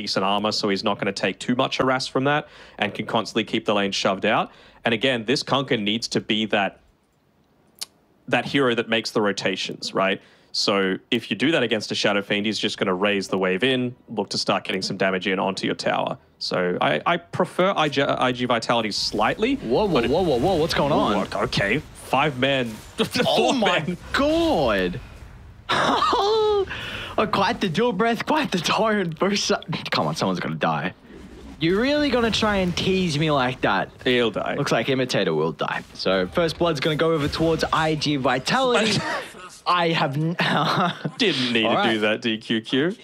decent armor, so he's not going to take too much harass from that and can constantly keep the lane shoved out. And again, this Kunkka needs to be that hero that makes the rotations, right? So if you do that against a Shadow Fiend, he's just going to raise the wave in, look to start getting some damage in onto your tower. So I prefer iG.Vitality slightly. Whoa, what's going on? Okay, 5-man. Oh my god! Oh, quite the dual breath, quite the tyrant burst. Come on, someone's gonna die. You're really gonna try and tease me like that? He'll die. Looks like Imitator will die. So first blood's gonna go over towards iG.Vitality. I have didn't need to do that, DQQ.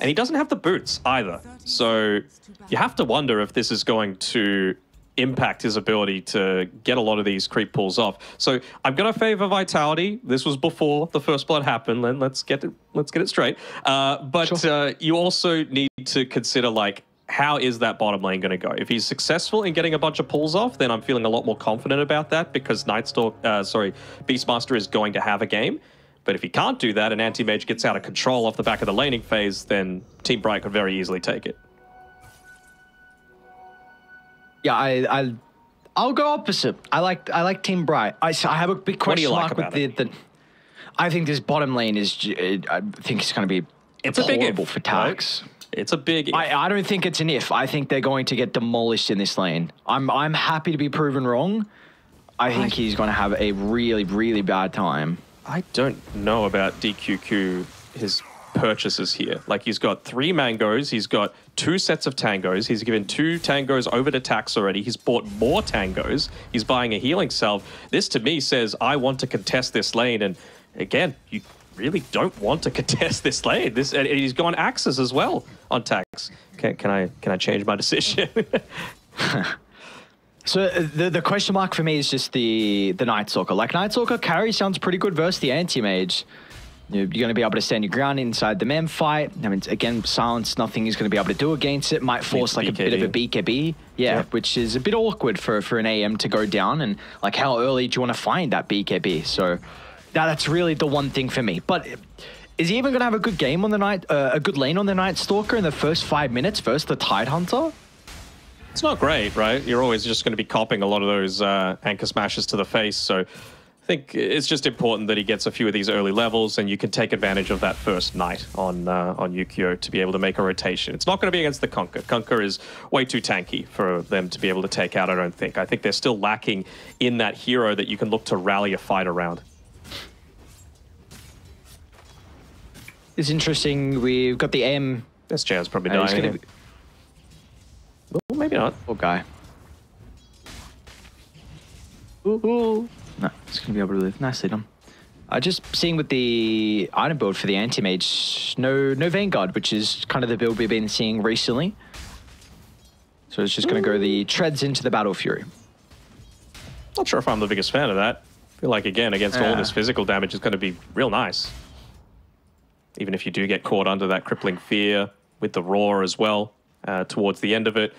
And he doesn't have the boots either. So you have to wonder if this is going to impact his ability to get a lot of these creep pulls off. So I'm going to favor Vitality. This was before the first blood happened. Let's get it straight. You also need to consider, like, how is that bottom lane going to go? If he's successful in getting a bunch of pulls off, then I'm feeling a lot more confident about that because Beastmaster is going to have a game. But if he can't do that and Anti-Mage gets out of control off the back of the laning phase, then Team Bright could very easily take it. Yeah, I'll go opposite. I like Team Bright. I have a big question mark with the. I think this bottom lane is. I think it's going to be. It's a big horrible if, for Tax. Right? It's a big if. I don't think it's an if. I think they're going to get demolished in this lane. I'm happy to be proven wrong. I think he's going to have a really, really bad time. I don't know about DQQ, his purchases here. Like, he's got 3 mangoes, he's got 2 sets of tangos, he's given 2 tangos over to Tax already, he's bought more tangos, he's buying a healing salve. This to me says, I want to contest this lane, and again, you really don't want to contest this lane. And he's gone axes as well on Tax. Can I change my decision? So the question mark for me is just the Night Stalker. Like, Night Stalker carry sounds pretty good versus the Anti-Mage. You're going to be able to stand your ground inside the mem fight. I mean, again, silence, nothing is going to be able to do against it. Might force like a bit of a BKB, which is a bit awkward for an AM to go down. And like, how early do you want to find that BKB? So that's really the one thing for me. But is he even going to have a good game on the night, a good lane on the Night Stalker in the first 5 minutes versus the Tidehunter? It's not great, right? You're always just going to be copping a lot of those anchor smashes to the face. So I think it's just important that he gets a few of these early levels and you can take advantage of that first night on Yukio to be able to make a rotation. It's not going to be against the Kunkka. Kunkka is way too tanky for them to be able to take out, I don't think. I think they're still lacking in that hero that you can look to rally a fight around. It's interesting. We've got the AM. This Jan's probably dying. Well, maybe not. Poor guy. Ooh. No, it's going to be able to live. Nicely done. Just seeing with the item build for the Anti-Mage, no Vanguard, which is kind of the build we've been seeing recently. So it's just going to go the treads into the Battle Fury. Not sure if I'm the biggest fan of that. I feel like, again, against all this physical damage is going to be real nice. Even if you do get caught under that crippling fear with the roar as well. Towards the end of it,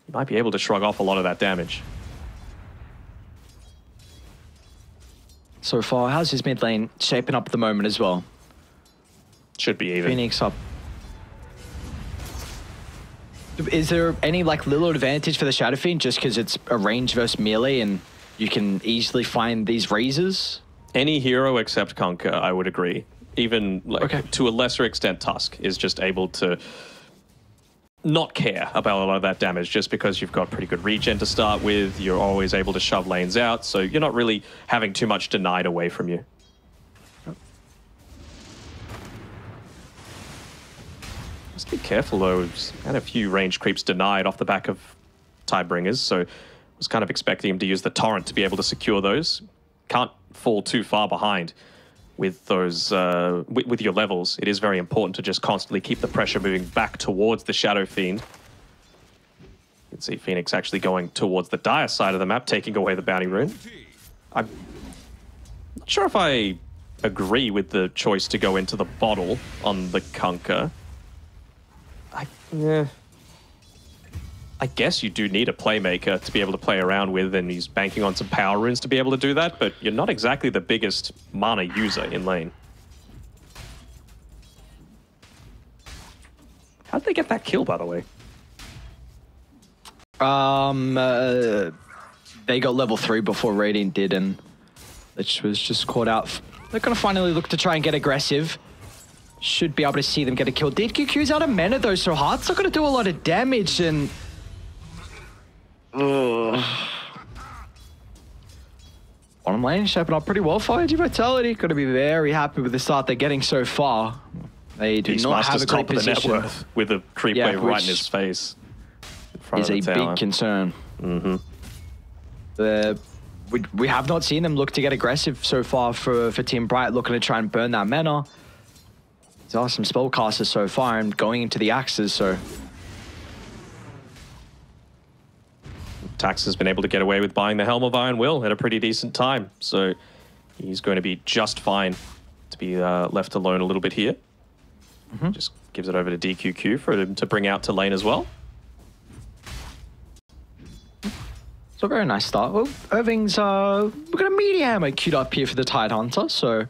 you might be able to shrug off a lot of that damage. So far, how's his mid lane shaping up at the moment as well? Should be even. Phoenix up. Is there any like little advantage for the Shadow Fiend just because it's a range versus melee and you can easily find these razors? Any hero except Kunkka, I would agree. Even like to a lesser extent, Tusk is just able to not care about a lot of that damage just because you've got pretty good regen to start with. You're always able to shove lanes out, so you're not really having too much denied away from you. Just be careful though. We've had a few range creeps denied off the back of Tidebringers, so I was kind of expecting him to use the torrent to be able to secure those. Can't fall too far behind with those with your levels. It is very important to just constantly keep the pressure moving back towards the Shadow Fiend. You can see Phoenix actually going towards the dire side of the map, taking away the bounty rune. I'm not sure if I agree with the choice to go into the bottle on the Kunkka. I guess you do need a playmaker to be able to play around with, and he's banking on some power runes to be able to do that, but you're not exactly the biggest mana user in lane. How'd they get that kill, by the way? They got level 3 before Radiant did, and it was just caught out. They're going to finally look to try and get aggressive. Should be able to see them get a kill. DQQ's out of mana, though, so Heart's not going to do a lot of damage, and... Bottom lane shaping up pretty well for iG.Vitality. Got to be very happy with the start they're getting so far. They do not have a great position. Net worth with a creep wave right in his face. Is a big concern. We have not seen them look to get aggressive so far for Team Bright, looking to try and burn that mana. There are some spellcasters so far and going into the axes, so... Tax has been able to get away with buying the Helm of Iron Will at a pretty decent time, so he's going to be just fine to be left alone a little bit here. Just gives it over to DQQ for him to bring out to lane as well. So very nice start. Well, Irving's, we've got a meteor ammo queued up here for the Tidehunter, so...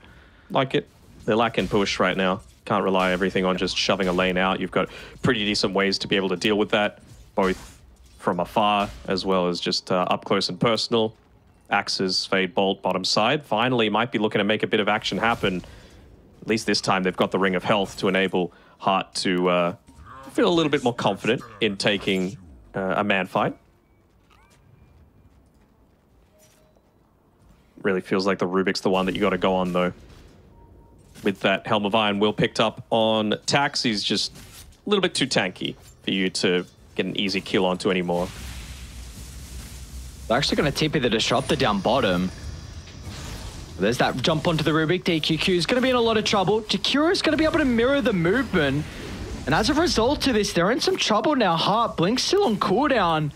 Like it. They're lacking push right now. Can't rely everything on just shoving a lane out. You've got pretty decent ways to be able to deal with that, both from afar as well as just up close and personal. Axes, Fade Bolt, bottom side. Finally, might be looking to make a bit of action happen. At least this time they've got the Ring of Health to enable Heart to feel a little bit more confident in taking a man fight. Really feels like the Rubik's the one that you got to go on, though. With that Helm of Iron Will picked up on Tax, he's just a little bit too tanky for you to get an easy kill onto anymore. They're actually going to TP the Disruptor down bottom. There's that jump onto the Rubik. DQQ is going to be in a lot of trouble. Jakiro is going to be able to mirror the movement. And as a result of this, they're in some trouble now. Heart, Blink's still on cooldown.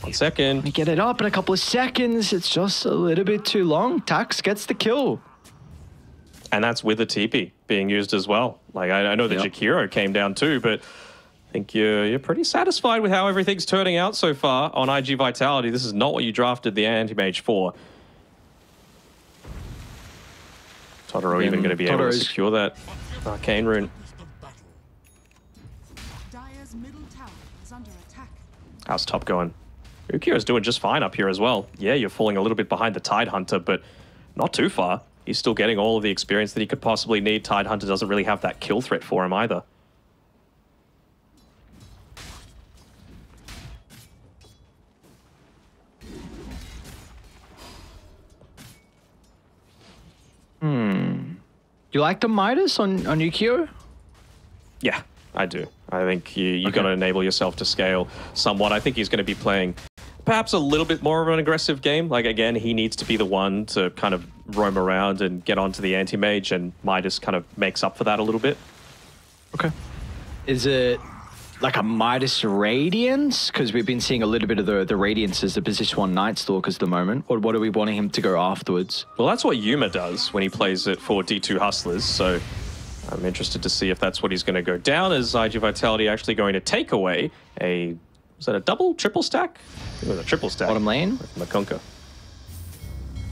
1 second. We get it up in a couple of seconds. It's just a little bit too long. Tax gets the kill. And that's with a TP being used as well. Like, I know that Jakiro came down too, but I think you're pretty satisfied with how everything's turning out so far on iG.Vitality. This is not what you drafted the Anti-Mage for. Totoro even going to be able to secure that Arcane Rune. How's top going? Ukio's doing just fine up here as well. Yeah, you're falling a little bit behind the Tidehunter, but not too far. He's still getting all of the experience that he could possibly need. Tidehunter doesn't really have that kill threat for him either. Do you like the Midas on Ukio? Yeah, I do. I think you got to enable yourself to scale somewhat. I think he's going to be playing perhaps a little bit more of an aggressive game. Like, again, he needs to be the one to kind of roam around and get onto the anti-mage, and Midas kind of makes up for that a little bit. Okay. Is it like a Midas Radiance? Because we've been seeing a little bit of the Radiance as the position 1 Night Stalkers at the moment. Or what are we wanting him to go afterwards? Well, that's what Yuma does when he plays it for D2 Hustlers, so I'm interested to see if that's what he's going to go down. Is iG.Vitality actually going to take away a... Was that a double, triple stack? It was a triple stack. Bottom lane? Makunka.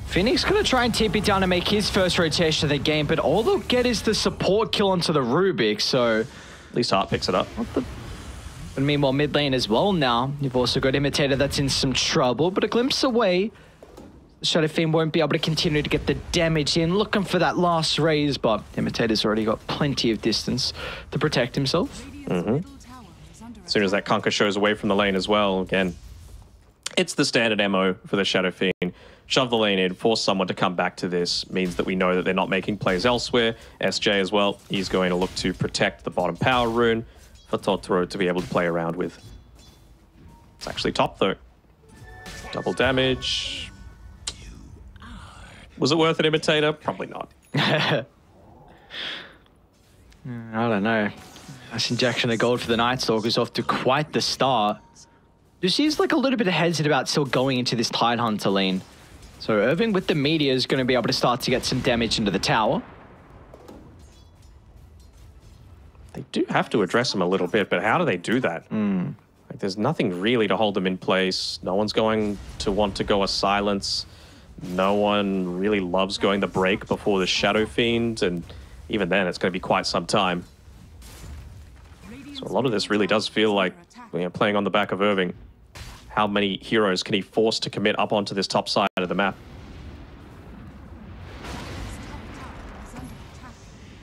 Phoenix going to try and TP down to make his first rotation of the game, but all they'll get is the support kill onto the Rubik, so... At least Heart picks it up. And meanwhile, mid lane as well now. You've also got Imitator that's in some trouble, but a glimpse away. Shadow Fiend won't be able to continue to get the damage in, looking for that last raise, but Imitator's already got plenty of distance to protect himself. As soon as that Conquer shows away from the lane as well, again, it's the standard MO for the Shadow Fiend. Shove the lane in, force someone to come back to this, means that we know that they're not making plays elsewhere. SJ as well, he's going to look to protect the bottom power rune for Totoro to be able to play around with. It's actually top though. Double damage. Was it worth an Imitator? Probably not. I don't know. This injection of gold for the Night Stalkers off to quite the start. Just seems like a little bit hesitant about still going into this Tidehunter lane. So Irving with the Meteor is going to be able to start to get some damage into the tower. They do have to address him a little bit, but how do they do that? Like, there's nothing really to hold them in place. No one's going to want to go a silence. No one really loves going the break before the Shadow Fiend, and even then it's going to be quite some time. So So a lot of this really does feel like, you know, playing on the back of Irving. How many heroes can he force to commit up onto this top side of the map?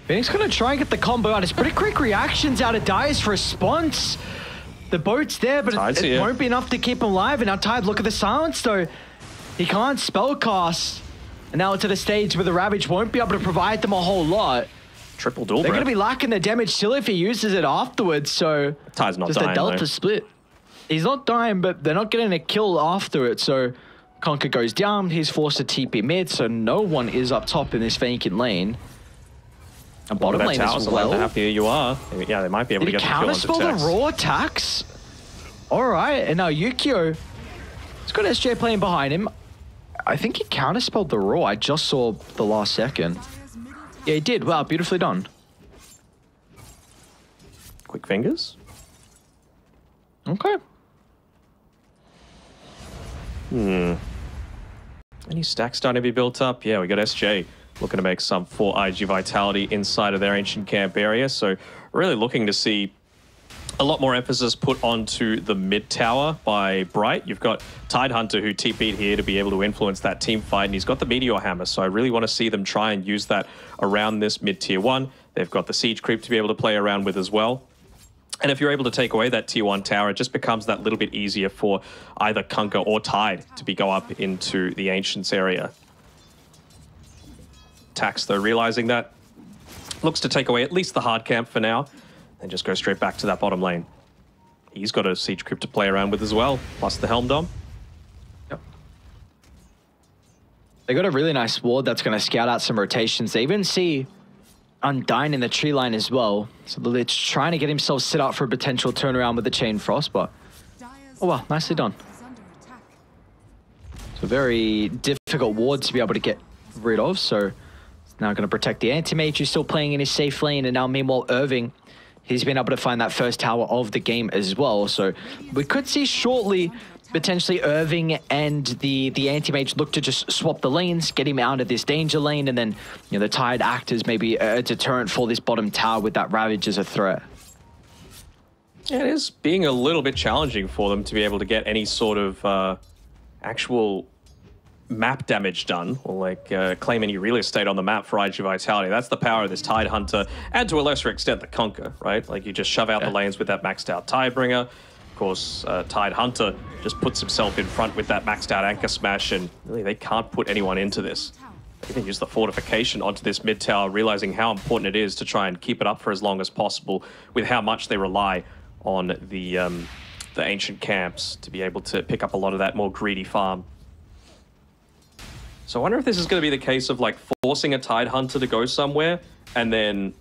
Phoenix gonna try and get the combo out. It's pretty quick reactions out of Dire's response. The boat's there, but it won't be enough to keep him alive. And now Tide, look at the silence though. He can't spellcast. And now it's at a stage where the Ravage won't be able to provide them a whole lot. Triple duel. They're gonna be lacking the damage still if he uses it afterwards. So Tide's not just dying, a delta though. split. He's not dying, but they're not getting a kill after it. So Conker goes down. He's forced to TP mid, so no one is up top in this vacant lane. And bottom lane as well. How happy you are. Yeah, they might be able to get the kill onto counterspell the raw attacks. All right, and now Yukio, he's got SJ playing behind him. I think he counterspelled the raw. I just saw the last second. Yeah, he did. Wow, beautifully done. Quick fingers. Okay. Any stacks starting to be built up? Yeah, we got SJ looking to make some for iG.Vitality inside of their ancient camp area. So really looking to see a lot more emphasis put onto the mid tower by Bright. You've got Tidehunter who TP'd here to be able to influence that team fight, and he's got the Meteor Hammer. So I really want to see them try and use that around this mid tier 1. They've got the Siege Creep to be able to play around with as well. And if you're able to take away that tier 1 tower, it just becomes that little bit easier for either Conker or Tide to go up into the Ancients area. Tax, though, realizing that, looks to take away at least the hard camp for now, and just go straight back to that bottom lane. He's got a Siege Crypt to play around with as well, plus the Helm Dom. Yep. They got a really nice ward that's going to scout out some rotations. They even see Undyne in the tree line as well. So the Lich trying to get himself set up for a potential turnaround with the Chain Frost, but oh well, nicely done. So very difficult ward to be able to get rid of, so now going to protect the anti-mage who's still playing in his safe lane, and now meanwhile Irving, he's been able to find that first tower of the game as well. So we could see shortly potentially Irving and the anti-mage look to just swap the lanes, get him out of this danger lane, and then the Tide act as maybe a deterrent for this bottom tower with that Ravage as a threat. Yeah, it is being a little bit challenging for them to be able to get any sort of actual map damage done, or like claim any real estate on the map for iG.Vitality. That's the power of this Tidehunter, and to a lesser extent the Conker, right? Like you just shove out the lanes with that maxed out Tidebringer. Of course, Tidehunter just puts himself in front with that maxed out Anchor Smash, and really they can't put anyone into this. They can use the fortification onto this mid tower, realizing how important it is to try and keep it up for as long as possible with how much they rely on the ancient camps to be able to pick up a lot of that more greedy farm. So I wonder if this is going to be the case of like forcing a Tidehunter to go somewhere and then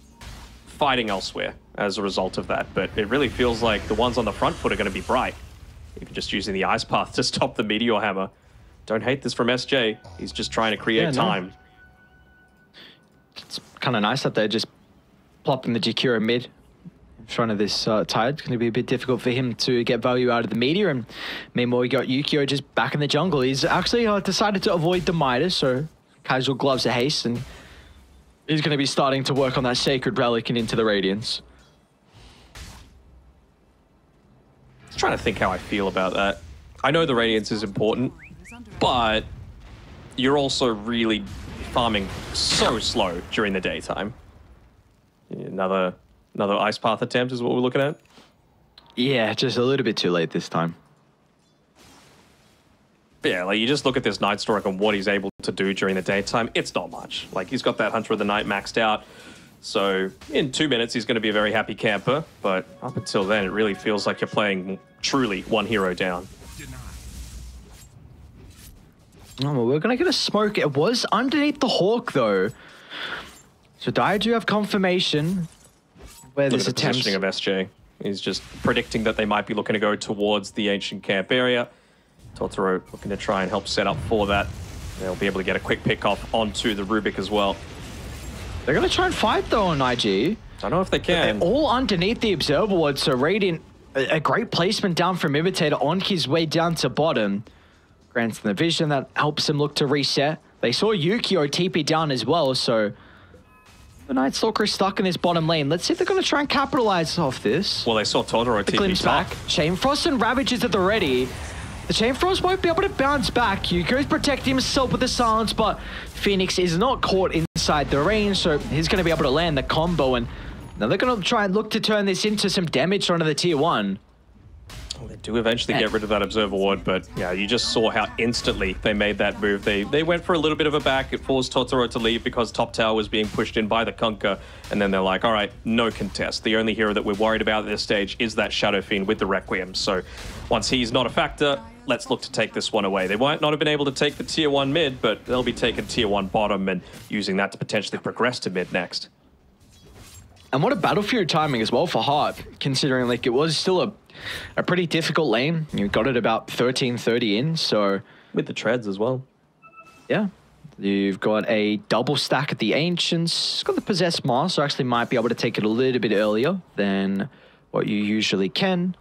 fighting elsewhere as a result of that. But it really feels like the ones on the front foot are going to be Bright. Even just using the Ice Path to stop the Meteor Hammer. Don't hate this from SJ. He's just trying to create time. It's kind of nice that they're just plopping the Jakiro mid in front of this Tide. It's going to be a bit difficult for him to get value out of the Meteor. And meanwhile, we got Yukio just back in the jungle. He's actually decided to avoid the Midas, so casual gloves of haste, and he's going to be starting to work on that Sacred Relic and into the Radiance. Just trying to think how I feel about that. I know the Radiance is important, but you're also really farming so slow during the daytime. Another Ice Path attempt is what we're looking at. Yeah, just a little bit too late this time. But yeah, like you just look at this Night Stalker and what he's able to do during the daytime. It's not much. Like he's got that Hunter of the Night maxed out. So in 2 minutes, he's going to be a very happy camper. But up until then, it really feels like you're playing truly one hero down. Oh, well, we're going to get a smoke. It was underneath the Hawk, though. So Dire do have confirmation where this attempt. Positioning of SJ. He's just predicting that they might be looking to go towards the ancient camp area. Totoro looking to try and help set up for that. They'll be able to get a quick pick off onto the Rubik as well. They're going to try and fight, though, on IG. I don't know if they can. They're all underneath the Observer Ward, so Radiant, a great placement down from Imitator on his way down to bottom. Grants them the vision that helps him look to reset. They saw Yukio TP down as well, so The Night Stalker is stuck in this bottom lane. Let's see if they're going to try and capitalize off this. Well, they saw Totoro The TP glimpse back. Chain Frost and Ravages at the ready. The Chain Frost won't be able to bounce back. Yuko's protecting himself with the silence, but Phoenix is not caught inside the range, so he's going to be able to land the combo. And now they're going to try and look to turn this into some damage onto the tier 1. Well, they do eventually get rid of that Observer Ward, but yeah, you just saw how instantly they made that move. They went for a little bit of a back. It forced Totoro to leave because top tower was being pushed in by the Kunkka, and then they're like, all right, no contest. The only hero that we're worried about at this stage is that Shadow Fiend with the Requiem. So once he's not a factor, let's look to take this one away. They might not have been able to take the tier 1 mid, but they'll be taking tier 1 bottom and using that to potentially progress to mid next. And what a battlefield timing as well for Heart, considering like it was still a pretty difficult lane. You got it about 13:30 in, so... With the treads as well. Yeah. You've got a double stack at the Ancients. Got the Possessed Master, actually might be able to take it a little bit earlier than what you usually can.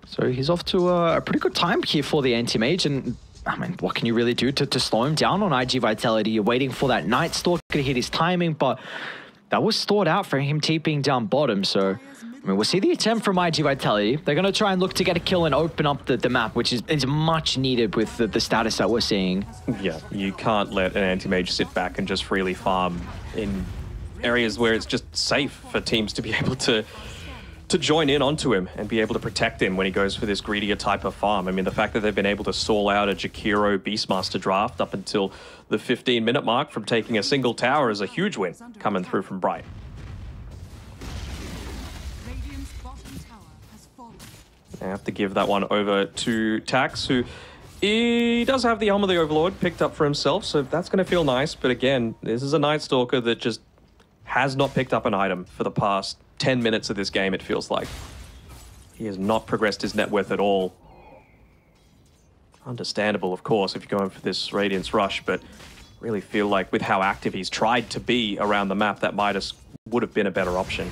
So he's off to a pretty good time here for the Anti-Mage, and I mean, what can you really do to slow him down on iG.Vitality? You're waiting for that Night Stalker to hit his timing, but that was stored out for him TPing down bottom, so I mean, we'll see the attempt from iG.Vitality. They're going to try and look to get a kill and open up the map, which is much needed with the status that we're seeing. Yeah, you can't let an anti-mage sit back and just freely farm in areas where it's just safe for teams to be able to join in onto him and be able to protect him when he goes for this greedier type of farm. I mean, the fact that they've been able to stall out a Jakiro Beastmaster draft up until the 15-minute mark from taking a single tower is a huge win coming through from Bright. I have to give that one over to Tax, who he does have the Helm of the Overlord picked up for himself, so that's going to feel nice. But again, this is a Night Stalker that just has not picked up an item for the past 10 minutes of this game, it feels like. He has not progressed his net worth at all. Understandable, of course, if you're going for this Radiance Rush, but really feel like with how active he's tried to be around the map, that Midas would have been a better option.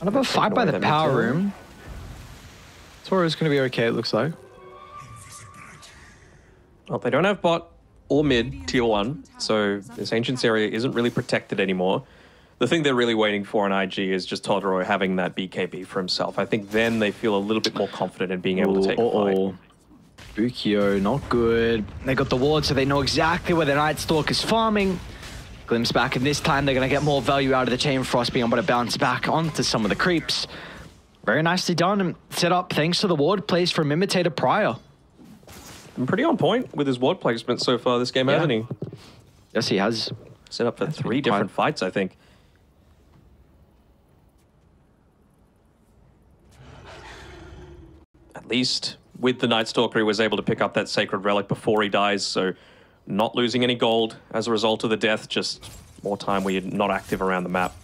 Another fight by the power room. Toro's going to be okay, it looks like. Well, they don't have bot or mid tier 1, so this Ancients area isn't really protected anymore. The thing they're really waiting for on IG is just Totoro having that BKB for himself. I think then they feel a little bit more confident in being able to take a fight. Bukio, not good. They got the ward, so they know exactly where the Night Stalker's farming. Glimpse back, and this time they're going to get more value out of the Chain Frost, being able to bounce back onto some of the creeps. Very nicely done and set up thanks to the ward plays from Imitator prior. I'm pretty on point with his ward placement so far this game, hasn't he? Yes, he has. Set up for 3 different fights, I think. At least with the Night Stalker, he was able to pick up that Sacred Relic before he dies, so not losing any gold as a result of the death, just more time where you're not active around the map.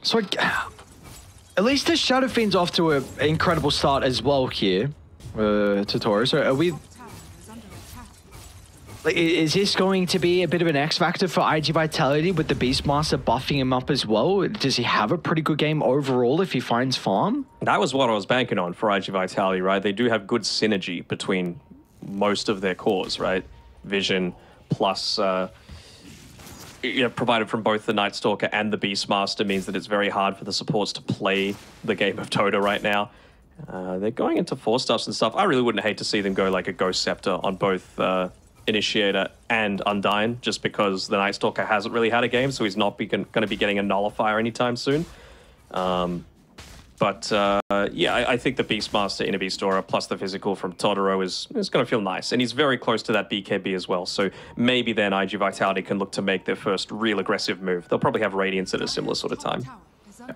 So at least the Shadow Fiend's off to an incredible start as well here, Totoro. So are we... Is this going to be a bit of an X factor for iG.Vitality with the Beastmaster buffing him up as well? Does he have a pretty good game overall if he finds farm? That was what I was banking on for iG.Vitality, right? They do have good synergy between most of their cores, right? Vision plus, provided from both the Night Stalker and the Beastmaster means that it's very hard for the supports to play the game of Dota right now. They're going into 4-stuffs and stuff. I really wouldn't hate to see them go like a Ghost Scepter on both Initiator and Undyne, just because the Night Stalker hasn't really had a game, so he's not going to be getting a Nullifier anytime soon. Yeah, I think the Beastmaster in a Beast Aura plus the physical from Totoro is going to feel nice, and he's very close to that BKB as well, so maybe then iG.Vitality can look to make their first real aggressive move. They'll probably have Radiance at a similar sort of time. Yeah,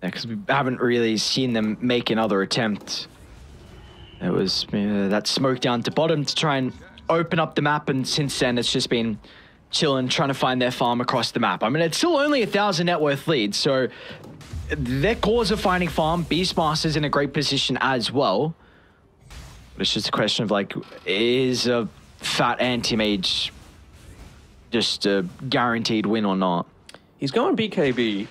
because we haven't really seen them make another attempt. It was that smoke down to bottom to try and open up the map, and since then it's just been chilling, trying to find their farm across the map. I mean, it's still only 1,000 net worth lead, so their cause of finding farm. Beastmaster's in a great position as well. But it's just a question of, like, is a fat anti-mage just a guaranteed win or not? He's going BKB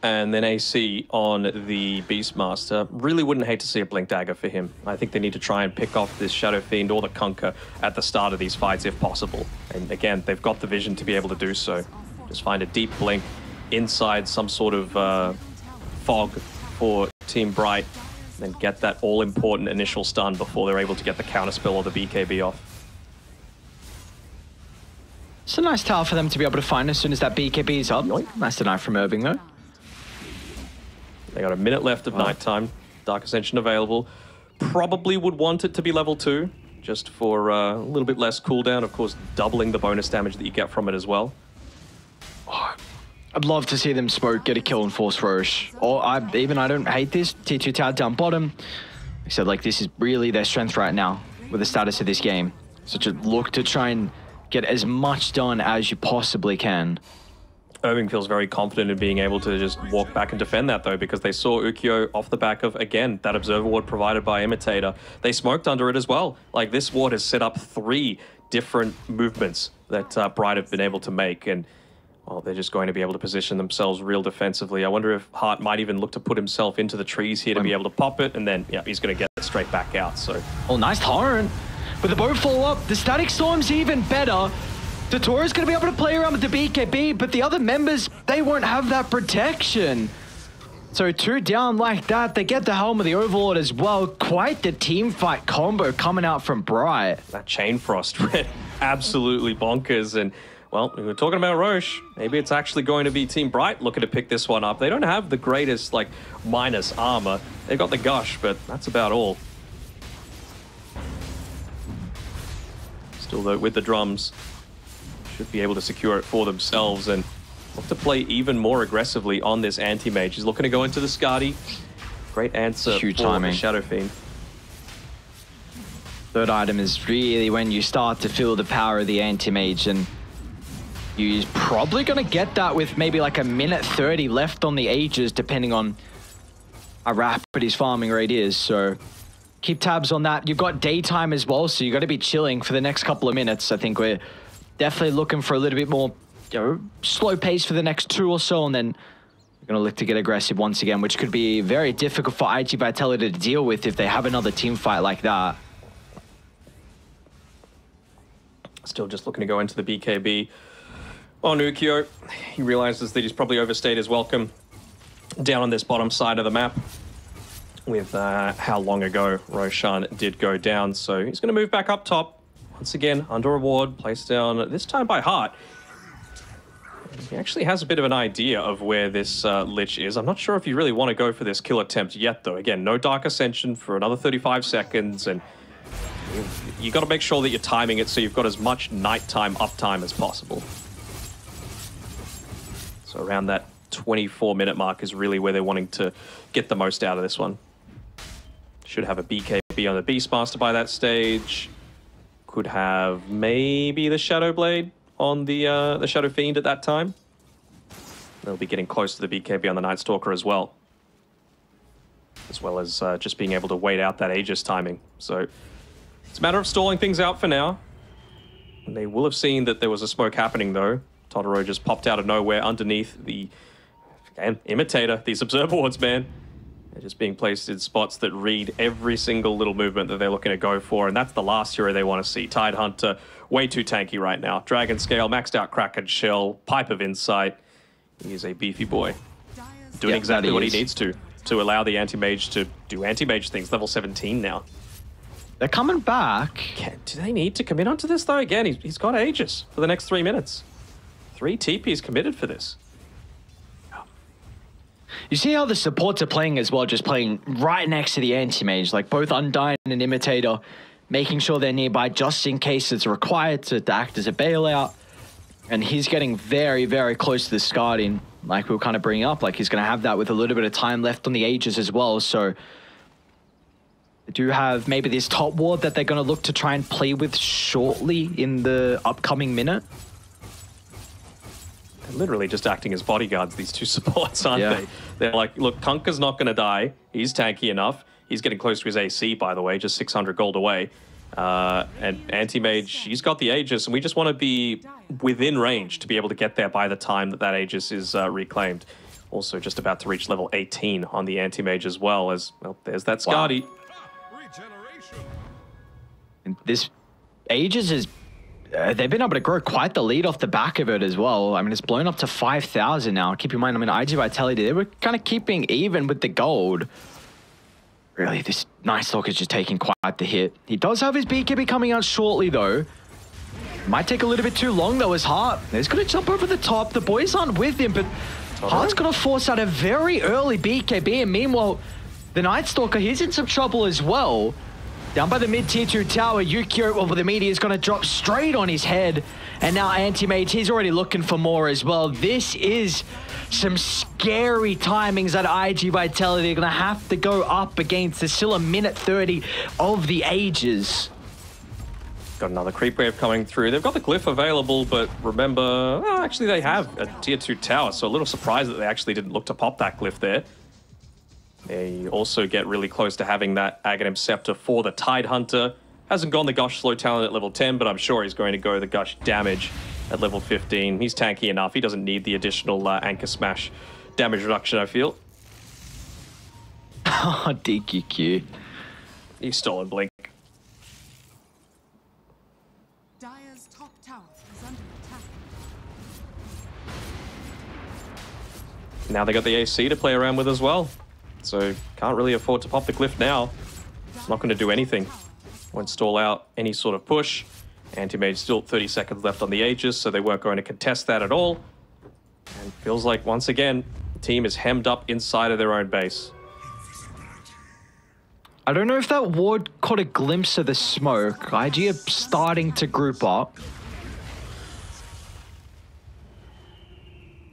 and then AC on the Beastmaster. Really wouldn't hate to see a Blink Dagger for him. I think they need to try and pick off this Shadow Fiend or the Kunkka at the start of these fights if possible. And again, they've got the vision to be able to do so. Just find a deep blink inside some sort of fog for Team Bright, then get that all-important initial stun before they're able to get the counterspell or the BKB off. It's a nice tower for them to be able to find as soon as that BKB is up. Yoink. Nice deny from Irving, though. They got a minute left of nighttime. Dark Ascension available. Probably would want it to be level 2, just for a little bit less cooldown. Of course, doubling the bonus damage that you get from it as well. Oh, I'd love to see them smoke, get a kill, and force Roche. Or I don't hate this. T2 tower down bottom. I said, like, this is really their strength right now with the status of this game. So to look to try and get as much done as you possibly can. Irving feels very confident in being able to just walk back and defend that, though, because they saw Ukyo off the back of, again, that Observer Ward provided by Imitator. They smoked under it as well. Like, this ward has set up 3 different movements that Bright have been able to make, and, well, they're just going to be able to position themselves real defensively. I wonder if Hart might even look to put himself into the trees here to be able to pop it, and then, yeah, he's going to get it straight back out, so... Oh, nice torrent. With the bow follow-up, the Static Storm's even better. Dottoro's going to be able to play around with the BKB, but the other members, they won't have that protection. So 2 down like that, they get the Helm of the Overlord as well. Quite the team fight combo coming out from Bright. That Chain Frost went absolutely bonkers, and, well, we were talking about Roche. Maybe it's actually going to be Team Bright looking to pick this one up. They don't have the greatest, like, minus armor. They've got the Gush, but that's about all. Still, though, with the drums, should be able to secure it for themselves and look to play even more aggressively on this anti-mage. He's looking to go into the Skadi. Great answer for the Shadow Fiend. Third item is really when you start to feel the power of the anti-mage, and you're probably going to get that with maybe like a minute 30 left on the Aegis, depending on how rapid his farming rate is. So keep tabs on that. You've got daytime as well, so you've got to be chilling for the next couple of minutes. I think we're definitely looking for a little bit more, you know, slow pace for the next 2 or so, and then we're going to look to get aggressive once again, which could be very difficult for iG.Vitality to deal with if they have another team fight like that. Still just looking to go into the BKB on Ukyo. He realizes that he's probably overstayed his welcome down on this bottom side of the map with how long ago Roshan did go down. So he's going to move back up top. Once again, under a ward, placed down, this time by Hart. He actually has a bit of an idea of where this Lich is. I'm not sure if you really want to go for this kill attempt yet, though. Again, no Dark Ascension for another 35 seconds, and you got to make sure that you're timing it so you've got as much nighttime uptime as possible. So around that 24-minute mark is really where they're wanting to get the most out of this one. Should have a BKB on the Beastmaster by that stage. Could have maybe the Shadow Blade on the Shadow Fiend at that time. They'll be getting close to the BKB on the Night Stalker as well. As well as just being able to wait out that Aegis timing. So it's a matter of stalling things out for now. And they will have seen that there was a smoke happening, though. Totoro just popped out of nowhere underneath the Imitator, these Observer Wards, man. They're just being placed in spots that read every single little movement that they're looking to go for, and that's the last hero they want to see. Tidehunter, way too tanky right now. Dragon Scale, maxed out Kraken Shell, Pipe of Insight. He is a beefy boy. Doing exactly what he needs to allow the anti-mage to do anti-mage things. Level 17 now. They're coming back. Do they need to commit onto this, though? Again, he's got Aegis for the next 3 minutes. 3 TPs committed for this. You see how the supports are playing as well, just playing right next to the anti-mage, like both Undyne and Imitator, making sure they're nearby just in case it's required to act as a bailout. And he's getting very, very close to the Skardin, like we were kind of bringing up, like he's going to have that with a little bit of time left on the Aegis as well. So they do have maybe this top ward that they're going to look to try and play with shortly in the upcoming minute. They're literally just acting as bodyguards, these 2 supports, aren't they? They're like, look, Kunkka's not going to die. He's tanky enough. He's getting close to his AC, by the way, just 600 gold away. And Anti-Mage, he's got the Aegis, and we just want to be within range to be able to get there by the time that Aegis is reclaimed. Also just about to reach level 18 on the anti-mage as well, as, well, there's that Skadi. And this Aegis is... they've been able to grow quite the lead off the back of it as well. I mean, it's blown up to 5,000 now. Keep in mind, I mean, iG.Vitality, they were kind of keeping even with the gold. Really, this Night Stalker's just taking quite the hit. He does have his BKB coming out shortly, though. Might take a little bit too long, though, as Hart. He's going to jump over the top. The boys aren't with him, but Hart's going to force out a very early BKB. And meanwhile, the Night Stalker, he's in some trouble as well. Down by the mid-tier 2 tower, Yukio over the Meteor is going to drop straight on his head. And now Anti-Mage, he's already looking for more as well. This is some scary timings that iG.Vitality are going to have to go up against. There's still a minute 30 of the Ages. Got another creep wave coming through. They've got the glyph available, but remember, well, actually they have a tier 2 tower, so a little surprised that they actually didn't look to pop that glyph there. They also get really close to having that Aghanim Scepter for the Tide Hunter. Hasn't gone the Gush Slow Talent at level 10, but I'm sure he's going to go the Gush Damage at level 15. He's tanky enough. He doesn't need the additional Anchor Smash damage reduction, I feel. Oh, DQQ. He's stolen Blink. Dire's top tower is under attack. Now they got the AC to play around with as well. So can't really afford to pop the glyph now. It's not going to do anything. Won't stall out any sort of push. Anti-Mage still 30 seconds left on the Aegis, so they weren't going to contest that at all. And feels like, once again, the team is hemmed up inside of their own base. I don't know if that ward caught a glimpse of the smoke. IG are starting to group up.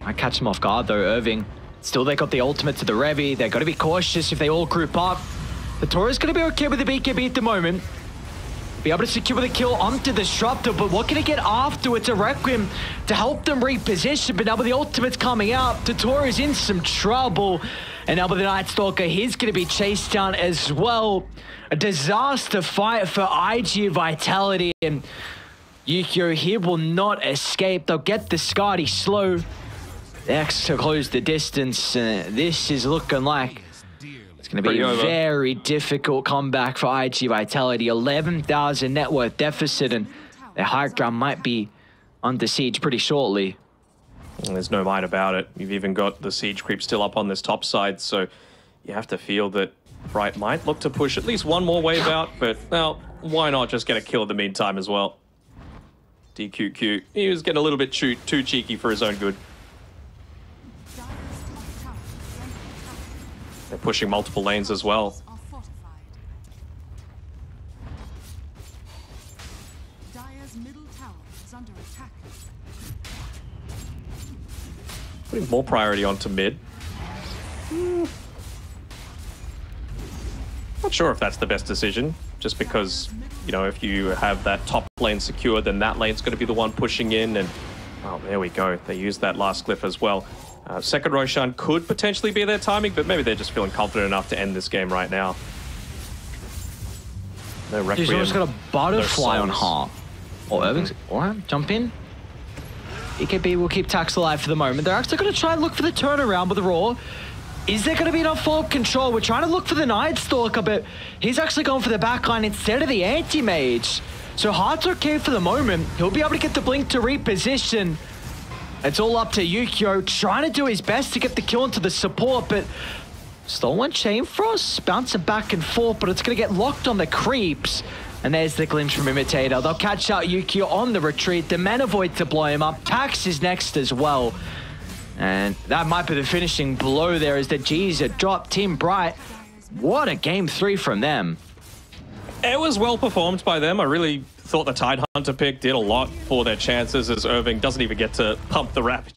Might catch them off guard though, Irving. Still, they got the ultimate to the Revy. They've got to be cautious if they all group up. The Tora's going to be okay with the BKB at the moment. Be able to secure the kill onto the Disruptor, but what can he get afterwards? A Requiem to help them reposition, but now with the ultimate's coming out, Tora's in some trouble. And now with the Night Stalker, he's going to be chased down as well. A disaster fight for iG.Vitality, and Yukio here will not escape. They'll get the Skadi slow. X to close the distance. This is looking like it's going to be a very difficult comeback for iG.Vitality. 11,000 net worth deficit, and their high ground might be under siege pretty shortly. And there's no mind about it. You've even got the siege creep still up on this top side, so you have to feel that Bright might look to push at least one more wave out, but, well, why not just get a kill in the meantime as well? DQQ, he was getting a little bit too cheeky for his own good. They're pushing multiple lanes as well. Dire's middle tower is under attack. Putting more priority onto mid. Not sure if that's the best decision, just because, you know, if you have that top lane secure, then that lane's going to be the one pushing in, and, oh, there we go. They used that last glyph as well. Second Roshan could potentially be their timing, but maybe they're just feeling confident enough to end this game right now. No Requiem. He's almost got a butterfly on Heart. Oh, Irving's... Alright, jump in. EKB will keep Tax alive for the moment. They're actually going to try and look for the turnaround with the Raw. Is there going to be enough forward control? We're trying to look for the Night Stalker, but he's actually going for the backline instead of the Anti-Mage. So Heart's okay for the moment. He'll be able to get the blink to reposition. It's all up to Yukio, trying to do his best to get the kill into the support, but stolen Chain Frost, bouncing back and forth, but it's going to get locked on the creeps. And there's the glimpse from Imitator. They'll catch out Yukio on the retreat. The Mana Void to blow him up. Pax is next as well. And that might be the finishing blow there as the G's are dropped. Team Bright, what a game 3 from them. It was well performed by them. I really thought the Tide Hunter pick did a lot for their chances, as Irving doesn't even get to pump the Rapid.